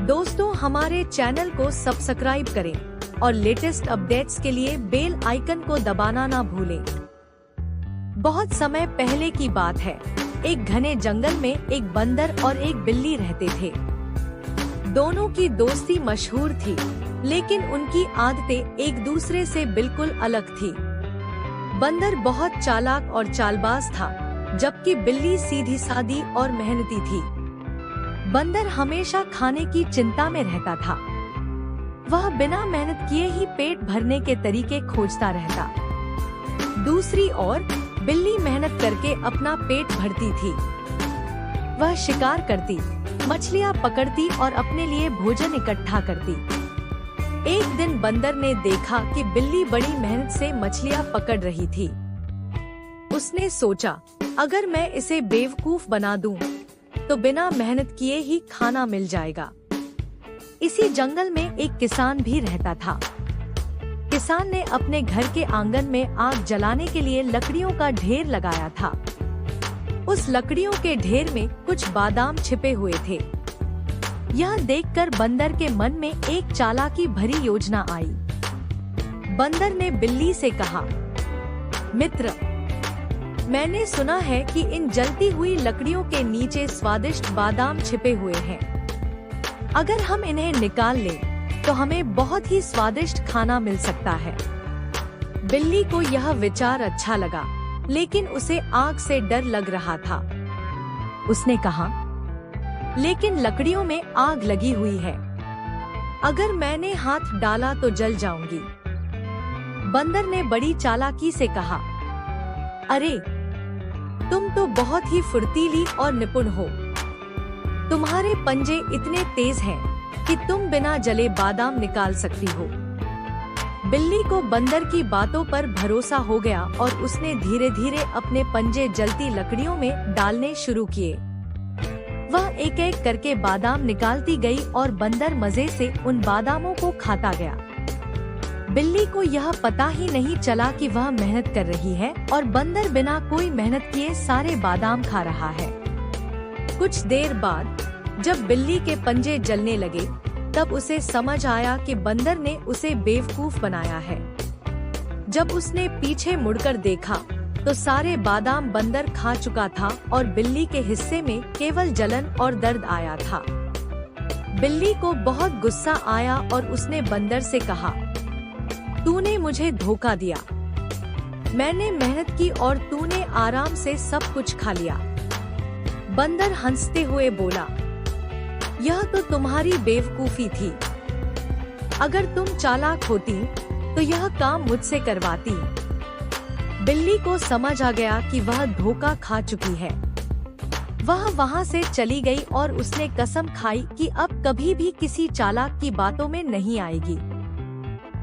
दोस्तों, हमारे चैनल को सब्सक्राइब करें और लेटेस्ट अपडेट्स के लिए बेल आइकन को दबाना ना भूलें। बहुत समय पहले की बात है। एक घने जंगल में एक बंदर और एक बिल्ली रहते थे। दोनों की दोस्ती मशहूर थी, लेकिन उनकी आदतें एक दूसरे से बिल्कुल अलग थी। बंदर बहुत चालाक और चालबाज था, जबकि बिल्ली सीधी सादी और मेहनती थी। बंदर हमेशा खाने की चिंता में रहता था। वह बिना मेहनत किए ही पेट भरने के तरीके खोजता रहता। दूसरी ओर बिल्ली मेहनत करके अपना पेट भरती थी। वह शिकार करती, मछलियाँ पकड़ती और अपने लिए भोजन इकट्ठा करती। एक दिन बंदर ने देखा कि बिल्ली बड़ी मेहनत से मछलियाँ पकड़ रही थी। उसने सोचा, अगर मैं इसे बेवकूफ बना दूं, तो बिना मेहनत किए ही खाना मिल जाएगा। इसी जंगल में एक किसान भी रहता था। किसान ने अपने घर के आंगन में आग जलाने के लिए लकड़ियों का ढेर लगाया था। उस लकड़ियों के ढेर में कुछ बादाम छिपे हुए थे। यह देखकर बंदर के मन में एक चालाकी भरी योजना आई। बंदर ने बिल्ली से कहा, मित्र, मैंने सुना है कि इन जलती हुई लकड़ियों के नीचे स्वादिष्ट बादाम छिपे हुए हैं। अगर हम इन्हें निकाल लें, तो हमें बहुत ही स्वादिष्ट खाना मिल सकता है। बिल्ली को यह विचार अच्छा लगा, लेकिन उसे आग से डर लग रहा था। उसने कहा, लेकिन लकड़ियों में आग लगी हुई है। अगर मैंने हाथ डाला तो जल जाऊंगी। बंदर ने बड़ी चालाकी से कहा, अरे, तुम तो बहुत ही फुर्तीली और निपुण हो। तुम्हारे पंजे इतने तेज हैं कि तुम बिना जले बादाम निकाल सकती हो। बिल्ली को बंदर की बातों पर भरोसा हो गया और उसने धीरे धीरे अपने पंजे जलती लकड़ियों में डालने शुरू किए। वह एक एक करके बादाम निकालती गई और बंदर मजे से उन बादामों को खाता गया। बिल्ली को यह पता ही नहीं चला कि वह मेहनत कर रही है और बंदर बिना कोई मेहनत किए सारे बादाम खा रहा है। कुछ देर बाद जब बिल्ली के पंजे जलने लगे, तब उसे समझ आया कि बंदर ने उसे बेवकूफ बनाया है। जब उसने पीछे मुड़कर देखा, तो सारे बादाम बंदर खा चुका था और बिल्ली के हिस्से में केवल जलन और दर्द आया था। बिल्ली को बहुत गुस्सा आया और उसने बंदर से कहा, तूने मुझे धोखा दिया। मैंने मेहनत की और तूने आराम से सब कुछ खा लिया। बंदर हंसते हुए बोला, यह तो तुम्हारी बेवकूफी थी। अगर तुम चालाक होती तो यह काम मुझसे करवाती। बिल्ली को समझ आ गया कि वह धोखा खा चुकी है। वह वहां से चली गई और उसने कसम खाई कि अब कभी भी किसी चालाक की बातों में नहीं आएगी।